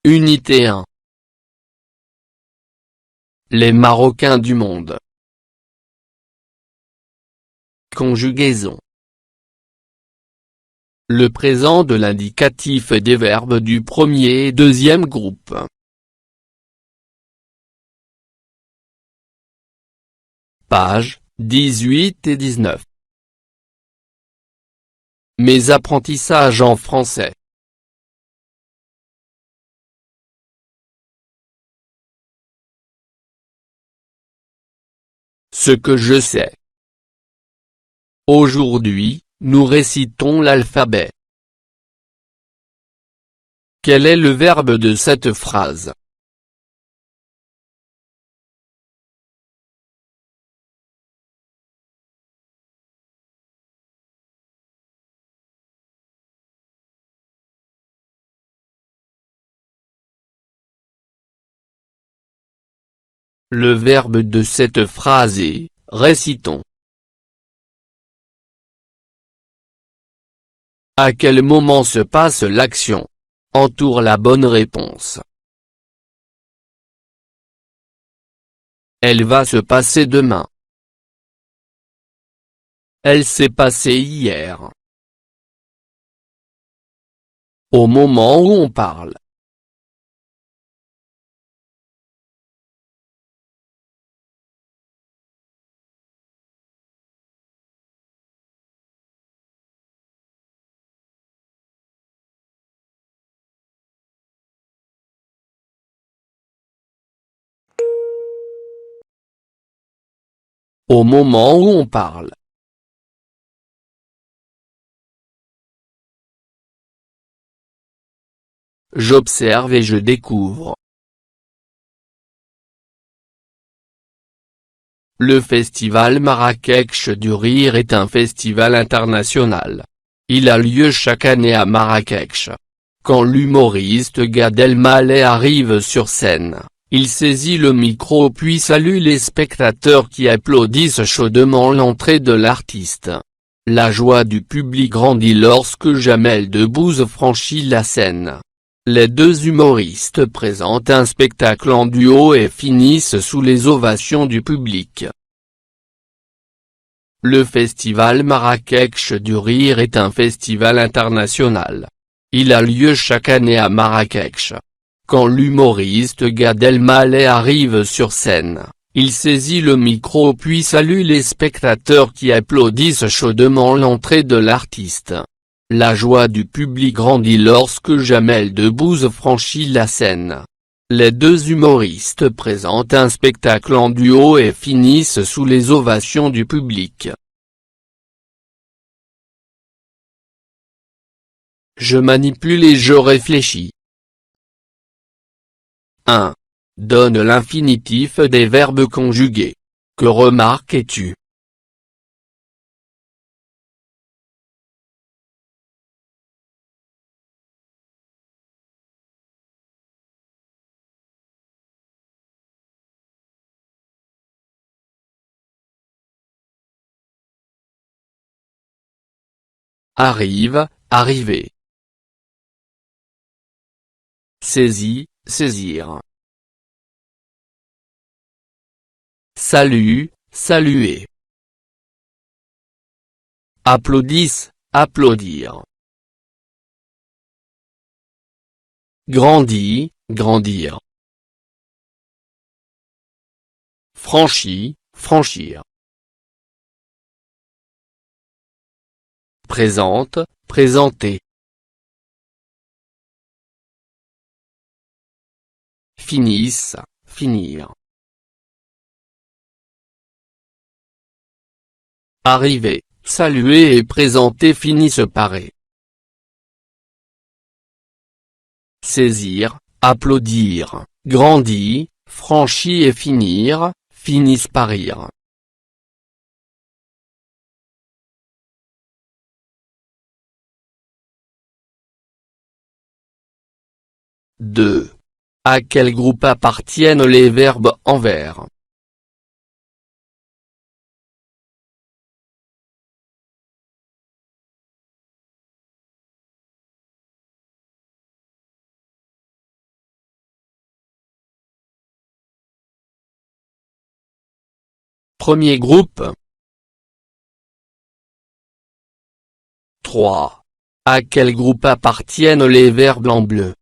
Unité 1. Les Marocains du monde. Conjugaison. Le présent de l'indicatif des verbes du premier et deuxième groupe. Pages 18 et 19. Mes apprentissages en français. Ce que je sais. Aujourd'hui, nous récitons l'alphabet. Quel est le verbe de cette phrase? Le verbe de cette phrase est « récitons ». À quel moment se passe l'action? Entoure la bonne réponse. Elle va se passer demain. Elle s'est passée hier. Au moment où on parle. Au moment où on parle. J'observe et je découvre. Le festival Marrakech du Rire est un festival international. Il a lieu chaque année à Marrakech. Quand l'humoriste Gad Elmaleh arrive sur scène, il saisit le micro puis salue les spectateurs qui applaudissent chaudement l'entrée de l'artiste. La joie du public grandit lorsque Jamel Debbouze franchit la scène. Les deux humoristes présentent un spectacle en duo et finissent sous les ovations du public. Le festival Marrakech du Rire est un festival international. Il a lieu chaque année à Marrakech. Quand l'humoriste Gad Elmaleh arrive sur scène, il saisit le micro puis salue les spectateurs qui applaudissent chaudement l'entrée de l'artiste. La joie du public grandit lorsque Jamel Debbouze franchit la scène. Les deux humoristes présentent un spectacle en duo et finissent sous les ovations du public. Je manipule et je réfléchis. 1. Donne l'infinitif des verbes conjugués. Que remarques-tu? Arrive, arriver. Saisis, saisir. Salut, saluer. Applaudissent, applaudir. Grandit, grandir. Franchit, franchir. Présente, présenter. Finissent, finir. Arriver, saluer et présenter finissent par et. Saisir, applaudir, grandir, franchir et finir, finissent par rire. 2. À quel groupe appartiennent les verbes en vert? Premier groupe. 3. À quel groupe appartiennent les verbes en bleu?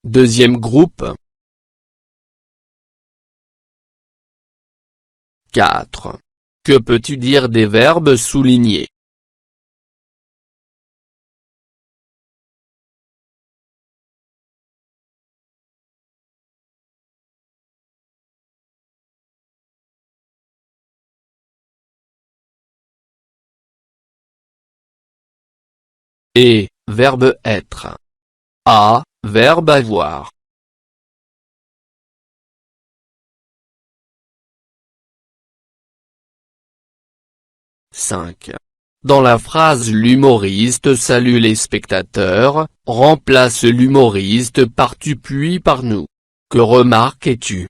Deuxième groupe. 4. Que peux-tu dire des verbes soulignés? Et, verbe être. A, verbe avoir. 5. Dans la phrase l'humoriste salue les spectateurs, remplace l'humoriste par tu puis par nous. Que remarques-tu?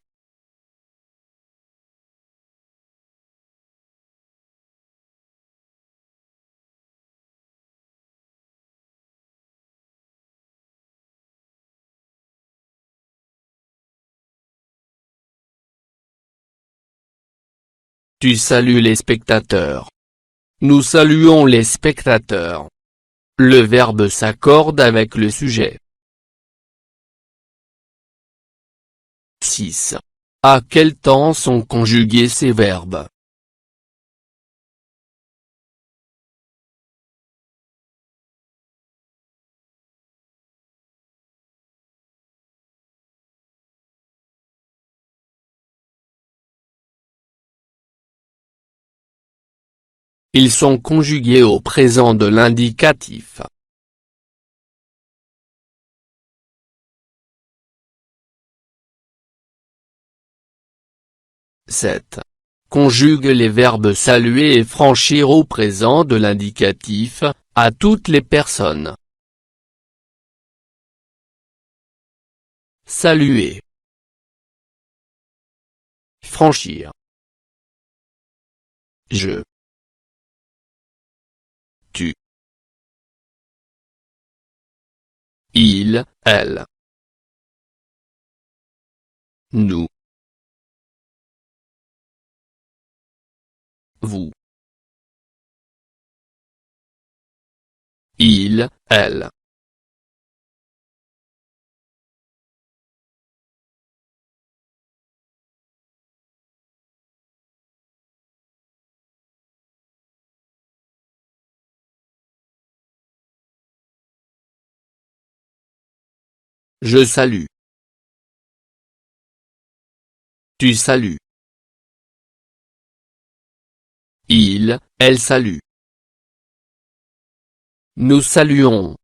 Tu salues les spectateurs. Nous saluons les spectateurs. Le verbe s'accorde avec le sujet. 6. À quel temps sont conjugués ces verbes? Ils sont conjugués au présent de l'indicatif. 7. Conjugue les verbes saluer et franchir au présent de l'indicatif, à toutes les personnes. Saluer. Franchir. Je. Tu. Il, elle. Nous. Vous. Il, elle. Je salue. Tu salues. Il, elle salue. Nous saluons.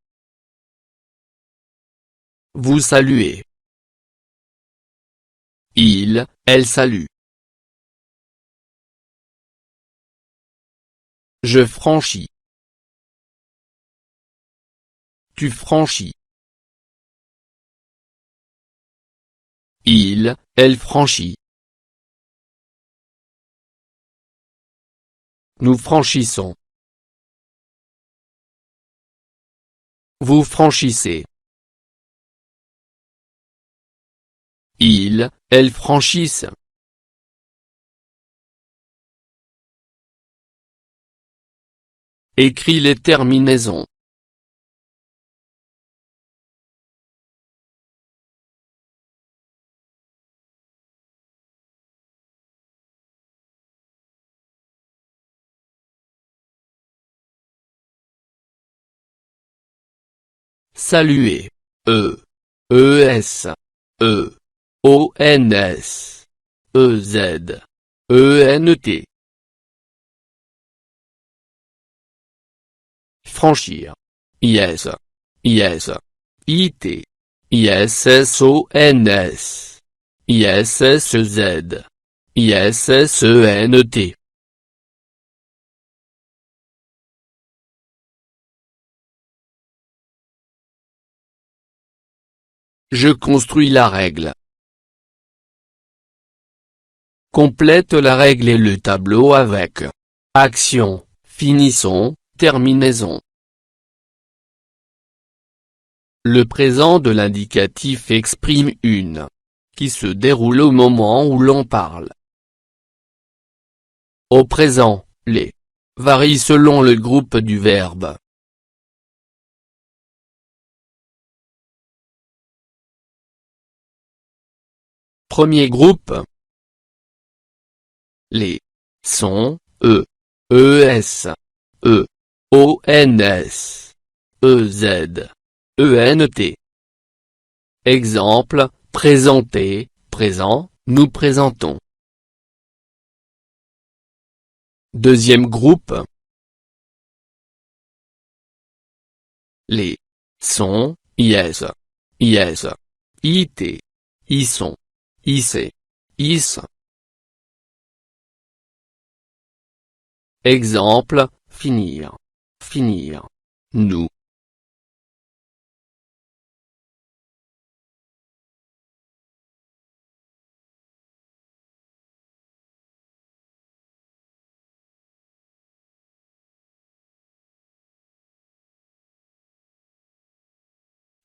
Vous saluez. Il, elle salue. Je franchis. Tu franchis. Il, elle franchit. Nous franchissons. Vous franchissez. Il, elle franchissent. Écris les terminaisons. Saluer. E. ES. E. ONS. EZ. ENT. Franchir. IS. IS. IT. ISSONS. ISSEZ. ISSENT. Je construis la règle. Complète la règle et le tableau avec action, finissons, terminaison. Le présent de l'indicatif exprime une qui se déroule au moment où l'on parle. Au présent, les varie selon le groupe du verbe. Premier groupe. Les sont E, ES, E, ONS, EZ, ENT. Exemple, présenter, présent, nous présentons. Deuxième groupe. Les sont, IS, IS, IT, y sont, IC, IS. Exemple, finir, finir, nous.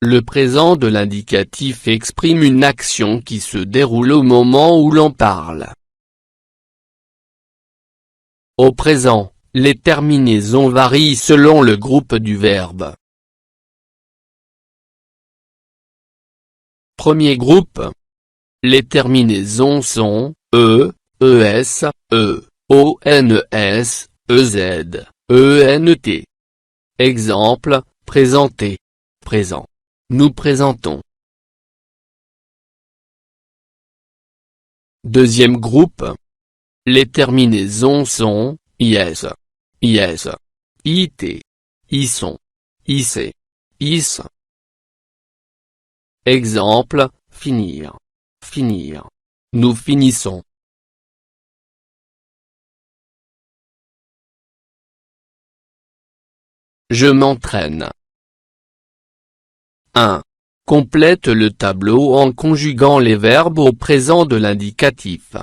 Le présent de l'indicatif exprime une action qui se déroule au moment où l'on parle. Au présent, les terminaisons varient selon le groupe du verbe. Premier groupe. Les terminaisons sont E, ES, E, ONS, EZ, ENT. Exemple, présenter, présent. Nous présentons. Deuxième groupe. Les terminaisons sont IS, IS, IT, y sont, IC, IS. Exemple, finir, finir. Nous finissons. Je m'entraîne. 1. Complète le tableau en conjuguant les verbes au présent de l'indicatif.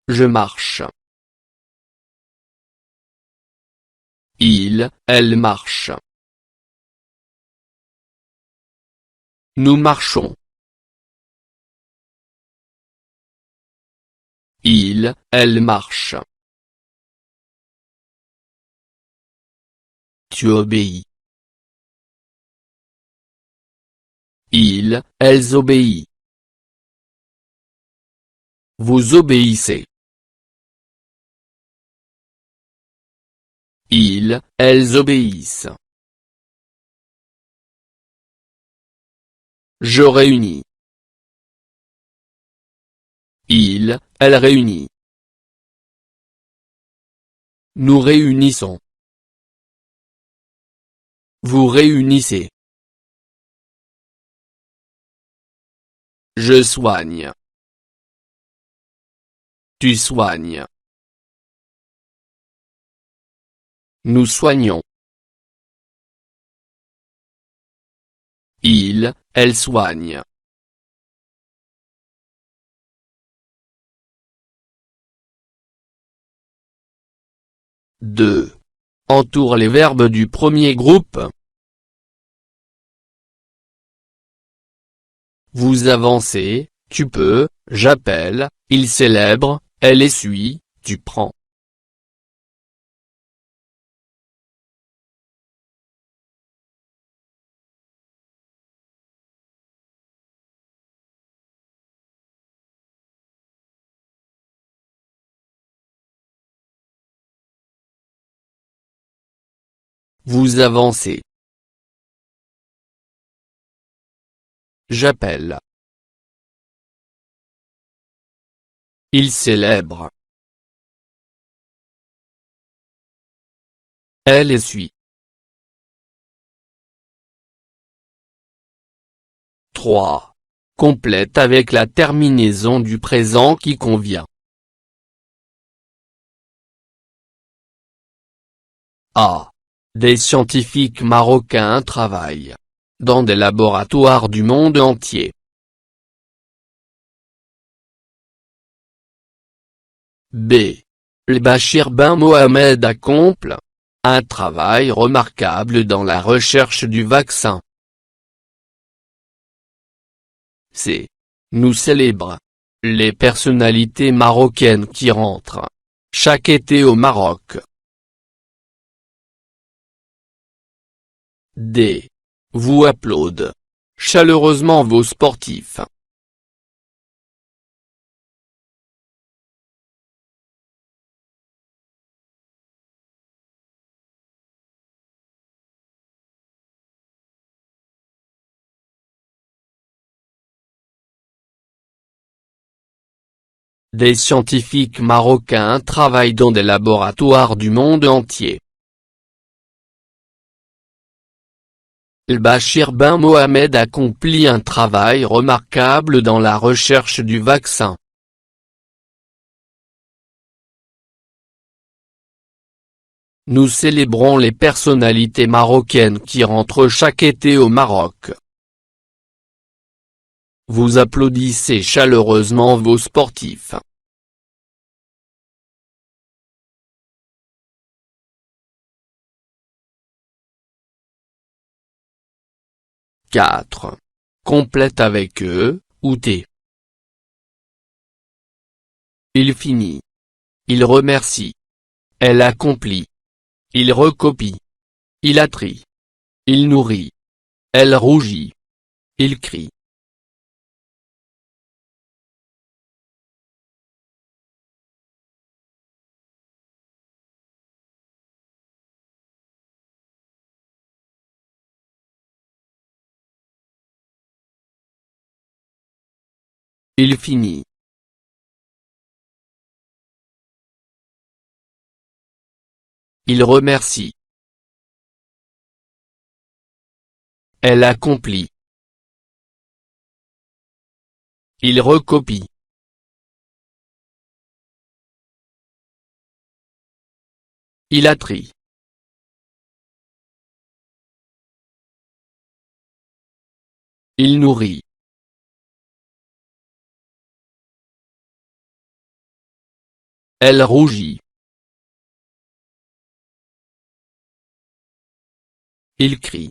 Je marche. Il, elle marche. Nous marchons. Il, elle marche. Tu obéis. Ils, elles obéissent. Vous obéissez. Ils, elles obéissent. Je réunis. Il, elle réunit. Nous réunissons. Vous réunissez. Je soigne. Tu soignes. Nous soignons. Il, elle soigne. Deux. Entoure les verbes du premier groupe. Vous avancez, tu peux, j'appelle, il célèbre, elle essuie, tu prends. Vous avancez. J'appelle. Il célèbre. Elle essuie. 3. Complète avec la terminaison du présent qui convient. A. Des scientifiques marocains travaillent dans des laboratoires du monde entier. B. Le Bachir Ben Mohamed accomplit un travail remarquable dans la recherche du vaccin. C. Nous célébrons les personnalités marocaines qui rentrent chaque été au Maroc. D. Vous applaudissez chaleureusement vos sportifs. Des scientifiques marocains travaillent dans des laboratoires du monde entier. El Bachir Ben Mohamed accomplit un travail remarquable dans la recherche du vaccin. Nous célébrons les personnalités marocaines qui rentrent chaque été au Maroc. Vous applaudissez chaleureusement vos sportifs. « 4. Complète avec E, ou T. Il finit. Il remercie. Elle accomplit. Il recopie. Il attrie. Il nourrit. Elle rougit. Il crie. Il finit. Il remercie. Elle accomplit. Il recopie. Il attrie. Il nourrit. Elle rougit. Il crie.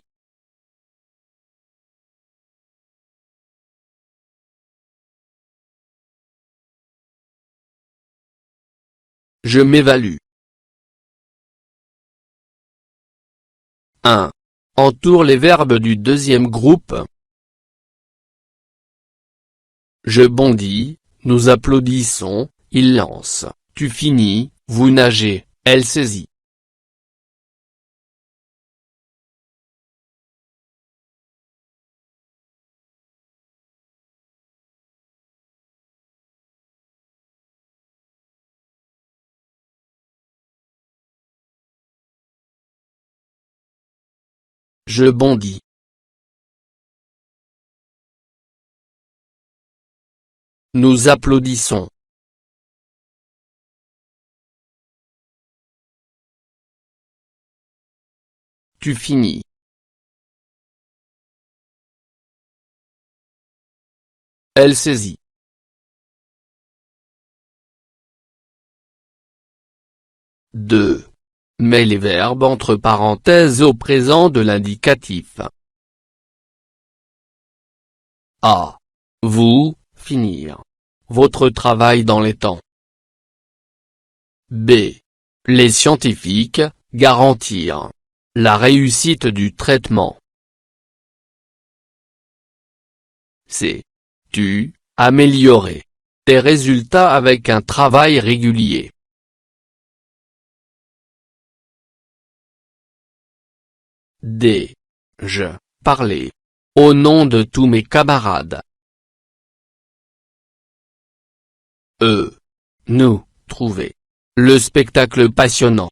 Je m'évalue. 1. Entoure les verbes du deuxième groupe. Je bondis, nous applaudissons, il lance, tu finis, vous nagez, elle saisit. Je bondis. Nous applaudissons. Tu finis. Elle saisit. Deux. Mets les verbes entre parenthèses au présent de l'indicatif. A. Vous, finir. Votre travail dans les temps. B. Les scientifiques, garantir la réussite du traitement. C. Tu, améliorer tes résultats avec un travail régulier. D. Je parlais au nom de tous mes camarades. E. Nous trouver le spectacle passionnant.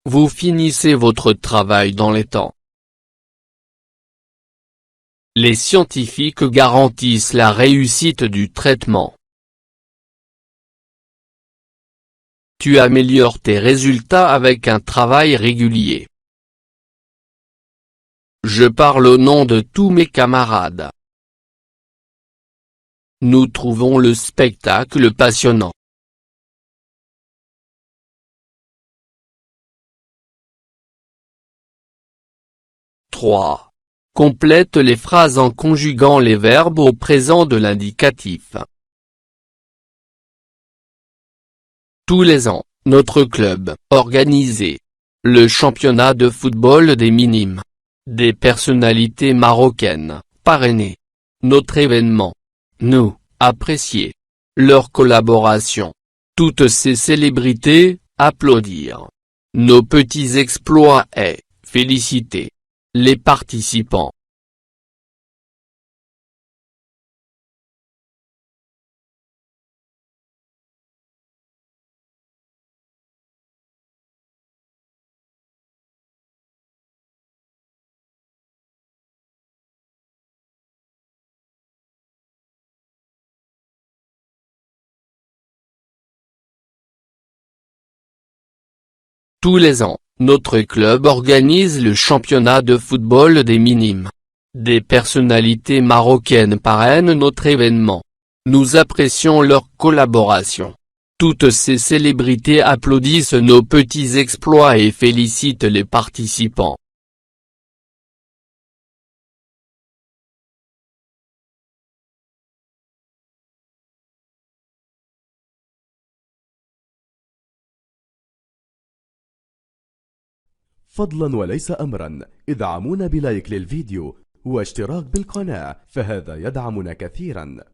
Vous finissez votre travail dans les temps. Les scientifiques garantissent la réussite du traitement. Tu améliores tes résultats avec un travail régulier. Je parle au nom de tous mes camarades. Nous trouvons le spectacle passionnant. Trois. Complète les phrases en conjuguant les verbes au présent de l'indicatif. Tous les ans, notre club organisait le championnat de football des minimes. Des personnalités marocaines parrainaient notre événement. Nous apprécier leur collaboration. Toutes ces célébrités applaudirent nos petits exploits et féliciter les participants. Tous les ans, notre club organise le championnat de football des minimes. Des personnalités marocaines parrainent notre événement. Nous apprécions leur collaboration. Toutes ces célébrités applaudissent nos petits exploits et félicitent les participants. فضلا وليس أمرا ادعمونا بلايك للفيديو واشتراك بالقناة، فهذا يدعمنا كثيرا.